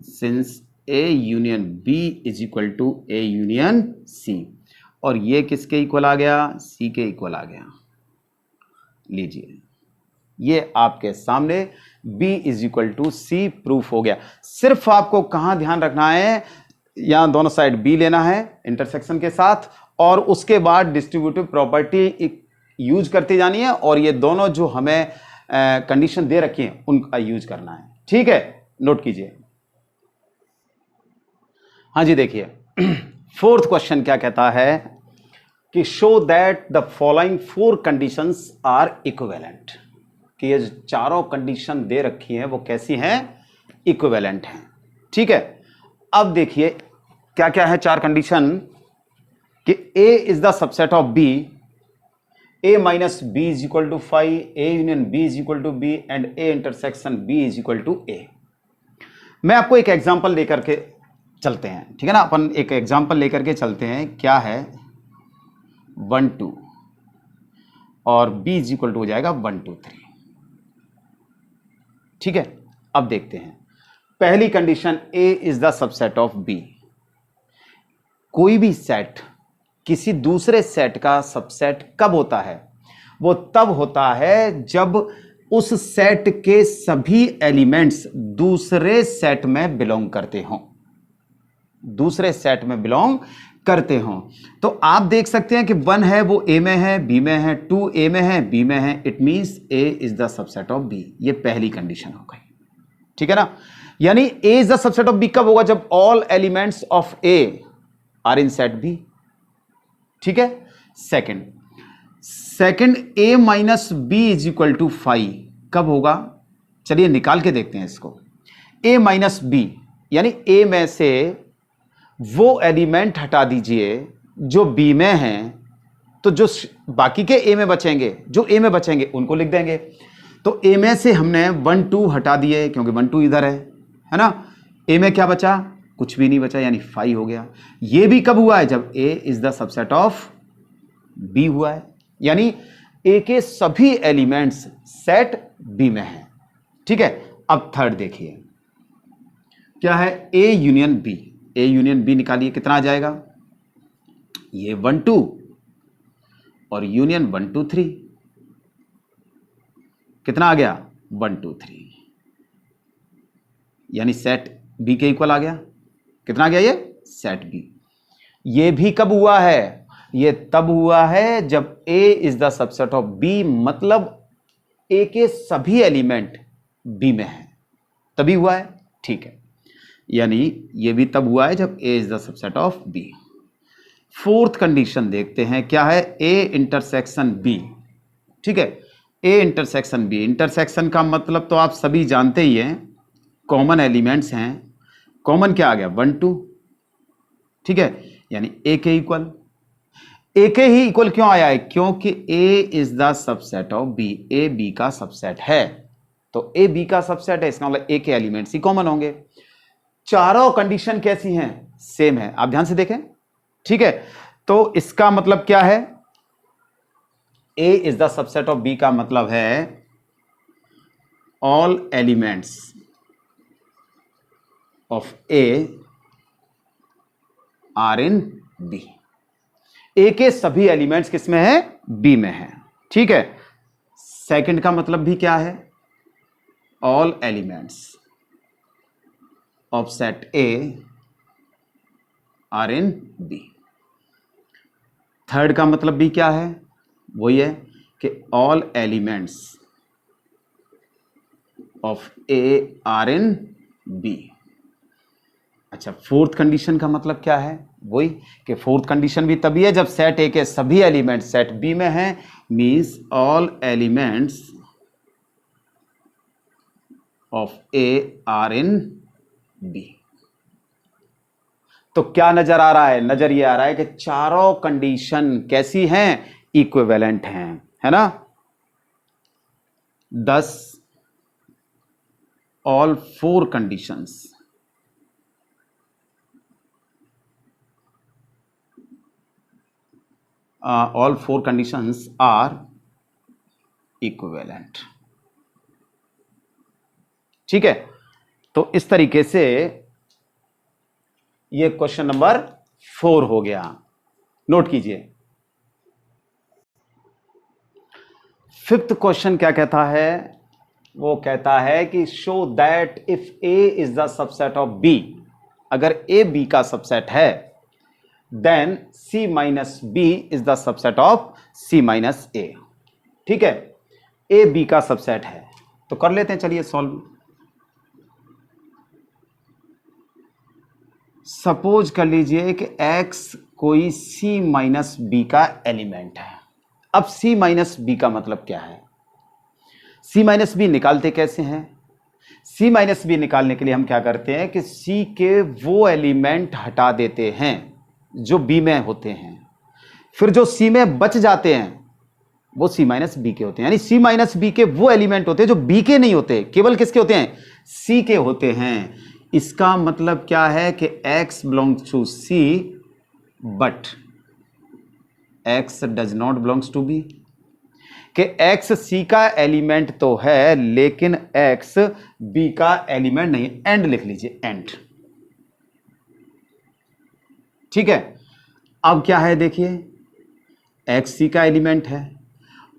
since A union B is equal to A union C, और ये किसके इक्वल आ गया, सी के इक्वल आ गया। लीजिए, ये आपके सामने B is equal to C proof हो गया। सिर्फ आपको कहां ध्यान रखना है, यहां दोनों साइड B लेना है इंटरसेक्शन के साथ, और उसके बाद डिस्ट्रीब्यूटिव प्रॉपर्टी यूज करती जानी है, और ये दोनों जो हमें कंडीशन दे रखी है उनका यूज करना है। ठीक है, नोट कीजिए। हाँ जी, देखिए फोर्थ क्वेश्चन क्या कहता है कि show that the following 4 conditions are equivalent, कि ये चारों कंडीशन दे रखी हैं वो कैसी हैं, इक्विवेलेंट हैं। ठीक है, अब देखिए क्या क्या है 4 कंडीशन, कि A is the subset of B, A minus B is equal to 5, A union B is equal to B and A intersection B is equal to A। मैं आपको एक एग्जांपल लेकर के चलते हैं, ठीक है ना, अपन एक एग्जांपल लेकर के चलते हैं। क्या है 1 2 और B इज इक्वल टू हो जाएगा 1 2 3। ठीक है, अब देखते हैं पहली condition, A is the subset of B। कोई भी सेट किसी दूसरे सेट का सबसेट कब होता है, वो तब होता है जब उस सेट के सभी एलिमेंट्स दूसरे सेट में बिलोंग करते हों, दूसरे सेट में बिलोंग करते हों। तो आप देख सकते हैं कि 1 है वो A में है, B में है, 2 A में है, B में है, it means A is the subset of B। ये पहली कंडीशन हो गई, ठीक है ना। यानी A is the subset of B कब होगा, जब all elements of A are in set B। ठीक है, second A minus B is equal to 5 कब होगा, चलिए निकाल के देखते हैं इसको। A माइनस B यानी A में से वो एलिमेंट हटा दीजिए जो B में हैं, तो जो बाकी के A में बचेंगे, जो A में बचेंगे उनको लिख देंगे। तो A में से हमने 1 2 हटा दिए क्योंकि 1 2 इधर है ना। ए में क्या बचा, कुछ भी नहीं बचा, यानी 5 हो गया। ये भी कब हुआ है, जब A is the subset of B हुआ है, यानी ए के सभी एलिमेंट्स सेट बी में हैं। ठीक है, अब थर्ड देखिए क्या है, A union B. A union B निकालिए, कितना आ जाएगा, ये 1 2 और यूनियन 1 2 3, कितना आ गया 1 2 3, यानी सेट बी के इक्वल आ गया। कितना आ गया, ये सेट बी। ये भी कब हुआ है, ये तब हुआ है जब A is the subset of B, मतलब ए के सभी एलिमेंट बी में है, तभी हुआ है। ठीक है, यानी ये भी तब हुआ है जब A is the subset of B. Fourth condition देखते हैं, क्या है, ए इंटरसेक्शन बी। ठीक है, ए इंटरसेक्शन बी। इंटरसेक्शन का मतलब तो आप सभी जानते ही हैं, कॉमन एलिमेंट्स हैं। कॉमन क्या आ गया, 1 2। ठीक है, यानी ए के इक्वल। ए के ही इक्वल क्यों आया है, क्योंकि A is the subset of B. A B का सबसेट है, तो ए बी का सबसेट है, इसका मतलब ए के एलिमेंट्स ही कॉमन होंगे। चारों कंडीशन कैसी हैं, सेम है, आप ध्यान से देखें। ठीक है, तो इसका मतलब क्या है, A is the subset of B का मतलब है all elements of A are in B. A के सभी एलिमेंट्स किसमें है, बी में है। ठीक है, सेकंड का मतलब भी क्या है, all elements of set A are in B. Third का मतलब भी क्या है, वही है कि all elements of A are in B. अच्छा, फोर्थ कंडीशन का मतलब क्या है, वही कि फोर्थ कंडीशन भी तभी है जब सेट ए के सभी एलिमेंट्स सेट बी में हैं, means all elements of A are in B. तो क्या नजर आ रहा है, नजर ये आ रहा है कि चारों कंडीशन कैसी हैं, इक्विवेलेंट हैं, है ना। 10 all 4 conditions all 4 conditions are equivalent। ठीक है, तो इस तरीके से ये क्वेश्चन नंबर 4 हो गया, नोट कीजिए। फिफ्थ क्वेश्चन क्या कहता है, वो कहता है कि show that if A is the subset of B, अगर ए बी का सबसेट है, then C minus B is the subset of C minus A. ठीक है, ए बी का सबसेट है, तो कर लेते हैं, चलिए सॉल्व। सपोज कर लीजिए कि x कोई C माइनस बी का एलिमेंट है। अब C माइनस बी का मतलब क्या है, C माइनस बी निकालते कैसे हैं, C माइनस बी निकालने के लिए हम क्या करते हैं कि C के वो एलिमेंट हटा देते हैं जो बी में होते हैं, फिर जो सी में बच जाते हैं वो सी माइनस बी के होते हैं, यानी सी माइनस बी के वो एलिमेंट होते हैं जो बी के नहीं होते, केवल किसके होते हैं, सी के होते हैं। इसका मतलब क्या है कि x belongs to C but x does not belongs to B, कि x सी का एलिमेंट तो है लेकिन x बी का एलिमेंट नहीं। एंड लिख लीजिए, एंड। ठीक है, अब क्या है देखिए, x सी का एलिमेंट है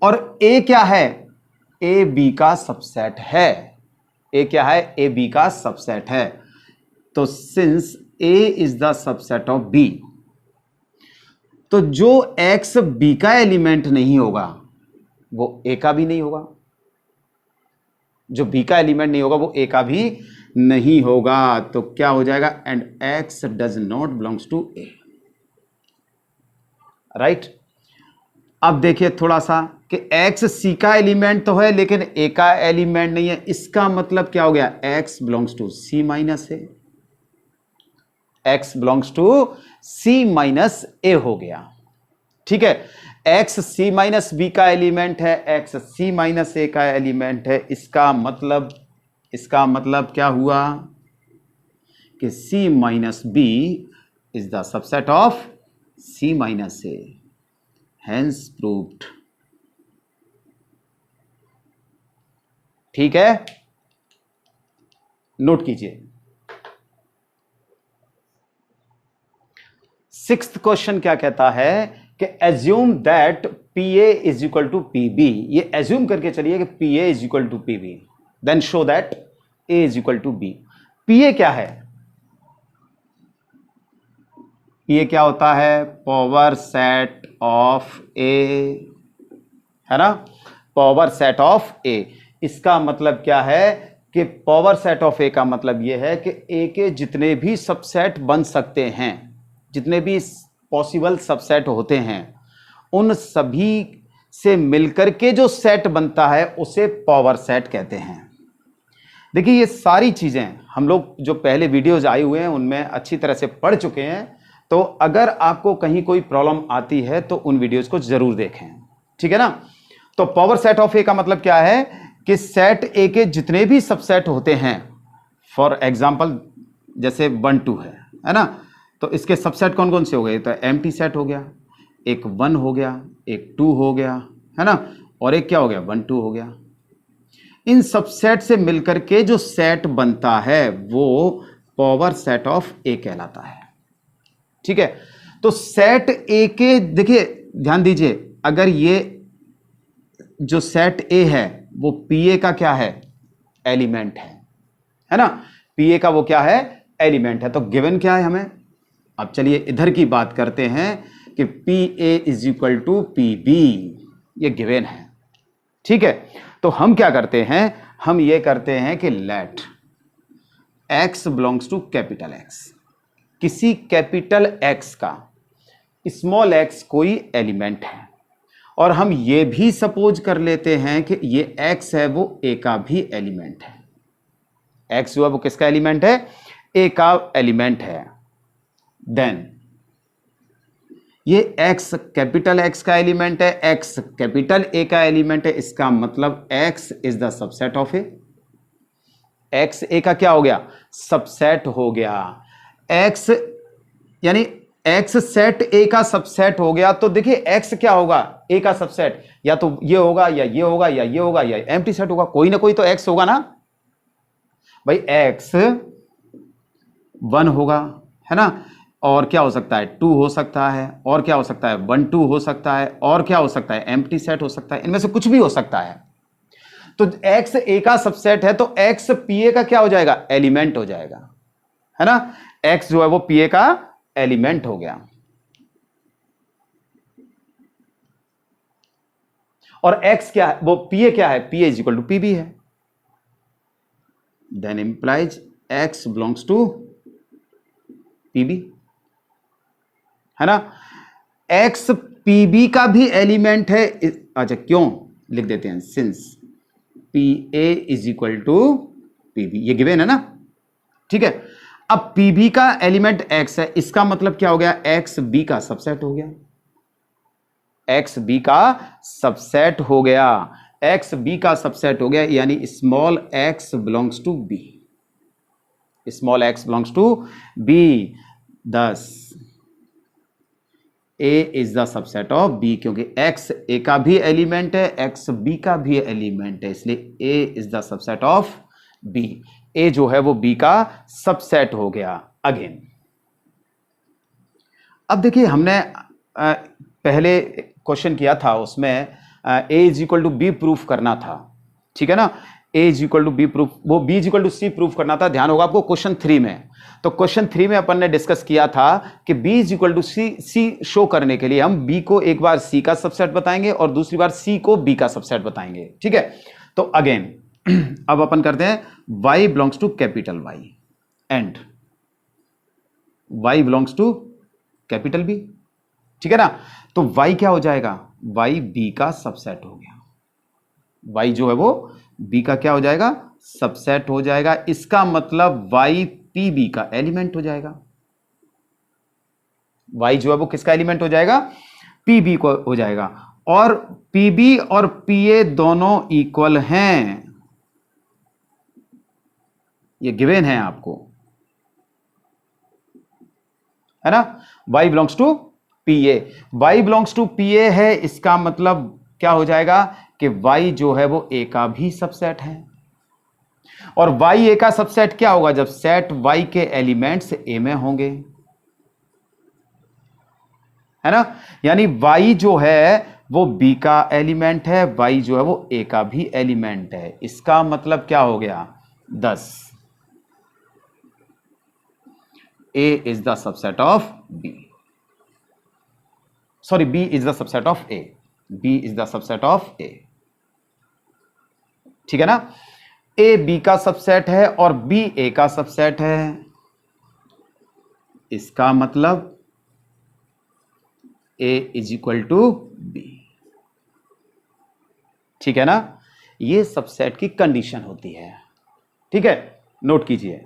और a क्या है, a b का सबसेट है। a क्या है, a b का सबसेट है। तो since a is the subset of b, तो जो x b का एलिमेंट नहीं होगा वो a का भी नहीं होगा, जो b का एलिमेंट नहीं होगा वो a का भी नहीं होगा। तो क्या हो जाएगा, and x does not belongs to a। Right, अब देखिए थोड़ा सा कि x c का एलिमेंट तो है लेकिन a का एलिमेंट नहीं है। इसका मतलब क्या हो गया, x belongs to c minus a, x belongs to c minus a हो गया। ठीक है, x c माइनस b का एलिमेंट है, x c माइनस a का एलिमेंट है। इसका मतलब क्या हुआ कि C minus B is the subset of C minus A, hence proved. ठीक है, नोट कीजिए। सिक्स्थ क्वेश्चन क्या कहता है कि assume that PA is equal to PB। ये एज्यूम करके चलिए कि PA is equal to PB, then show that A is equal to B। PA क्या है? PA क्या होता है? पावर सेट ऑफ A, है ना, पावर सेट ऑफ A। इसका मतलब क्या है कि पावर सेट ऑफ A का मतलब यह है कि A के जितने भी सबसेट बन सकते हैं, जितने भी पॉसिबल सबसेट होते हैं, उन सभी से मिलकर के जो सेट बनता है उसे पावर सेट कहते हैं। देखिए, ये सारी चीजें हम लोग जो पहले वीडियोज आए हुए हैं उनमें अच्छी तरह से पढ़ चुके हैं, तो अगर आपको कहीं कोई प्रॉब्लम आती है तो उन वीडियोज को जरूर देखें, ठीक है ना। तो पावर सेट ऑफ ए का मतलब क्या है कि सेट ए के जितने भी सबसेट होते हैं, फॉर एग्जांपल जैसे 1 2 है ना, तो इसके सबसेट कौन कौन से हो गए? तो एम्प्टी सेट हो गया, एक 1 हो गया, एक 2 हो गया, है ना, और एक क्या हो गया? 1 2 हो गया। इन सबसेट से मिलकर के जो सेट बनता है वो पावर सेट ऑफ ए कहलाता है, ठीक है। तो सेट ए के, देखिए ध्यान दीजिए, अगर ये जो सेट ए है वो पीए का क्या है? एलिमेंट है ना, पीए का वो क्या है? एलिमेंट है। तो गिवन क्या है हमें? अब चलिए इधर की बात करते हैं कि P A is equal to P B, ये गिवन है, ठीक है। तो हम क्या करते हैं? हम ये करते हैं कि let x belongs to capital X, किसी कैपिटल X का स्मॉल x कोई एलिमेंट है, और हम ये भी सपोज कर लेते हैं कि ये x है वो a का भी एलिमेंट है। x जो है वो किसका एलिमेंट है? a का एलिमेंट है। देन ये x कैपिटल X का एलिमेंट है, x कैपिटल A का एलिमेंट है, इसका मतलब x is the subset of A। x A का क्या हो गया? सबसेट हो गया। x यानी x सेट A का सबसेट हो गया। तो देखिए x क्या होगा? A का सबसेट या तो ये होगा या ये होगा या ये होगा या एम्प्टी सेट होगा, कोई ना कोई तो x होगा ना भाई। x 1 होगा, है ना, और क्या हो सकता है? 2 हो सकता है, और क्या हो सकता है? 1 2 हो सकता है, और क्या हो सकता है? एम्प्टी सेट हो सकता है, इनमें से कुछ भी हो सकता है। तो x A का सबसेट है तो x PA का क्या हो जाएगा? एलिमेंट हो जाएगा, है ना। x जो है वो PA का एलिमेंट हो गया, और x क्या है? वो PA क्या है? PA is equal to PB है। Then implies x belongs to PB, है ना। x PB का भी एलिमेंट है। अच्छा, क्यों लिख देते हैं? Since PA is equal to PB, ये गिवन है ना, ठीक है। अब PB का एलिमेंट x है, इसका मतलब क्या हो गया? x B का सबसेट हो गया, x B का सबसेट हो गया, x B का सबसेट हो गया, यानी small x belongs to B, small x belongs to B। Thus A is the subset of B, क्योंकि x A का भी एलिमेंट है, x B का भी एलिमेंट है, इसलिए A is the subset of B। A जो है वो B का सबसेट हो गया। अगेन अब देखिए, हमने पहले क्वेश्चन किया था, उसमें A is equal to B proof करना था, ठीक है ना। A is equal to B proof, वो B is equal to C proof करना था। ध्यान होगा आपको क्वेश्चन 3 में। तो क्वेश्चन 3 में अपन ने डिस्कस किया था कि B is equal to C show करने के लिए हम B को एक बार C का सबसेट बताएंगे और दूसरी बार C को B का सबसेट बताएंगे, ठीक है। तो अगेन अब अपन करते हैं y belongs to capital Y and y belongs to capital B, ठीक है ना। तो y क्या हो जाएगा? y B का सबसेट हो गया, y जो है वो B का क्या हो जाएगा? सबसेट हो जाएगा। इसका मतलब y PB का एलिमेंट हो जाएगा। y जो है वो किसका एलिमेंट हो जाएगा? PB को हो जाएगा, और PB और PA दोनों इक्वल हैं, ये गिवन है आपको। है ना, y belongs to PA, y belongs to PA है, इसका मतलब क्या हो जाएगा कि y जो है वो A का भी सबसेट है। और y A का सबसेट क्या होगा, जब सेट y के एलिमेंट्स A में होंगे, है ना। यानी y जो है वो B का एलिमेंट है, y जो है वो A का भी एलिमेंट है। इसका मतलब क्या हो गया 10। A is the subset of B. Sorry, B is the subset of A. B is the subset of A. ठीक है ना, A B का सबसेट है और B A का सबसेट है। इसका मतलब A is equal to B। ठीक है ना, ये सबसेट की कंडीशन होती है। ठीक है, नोट कीजिए।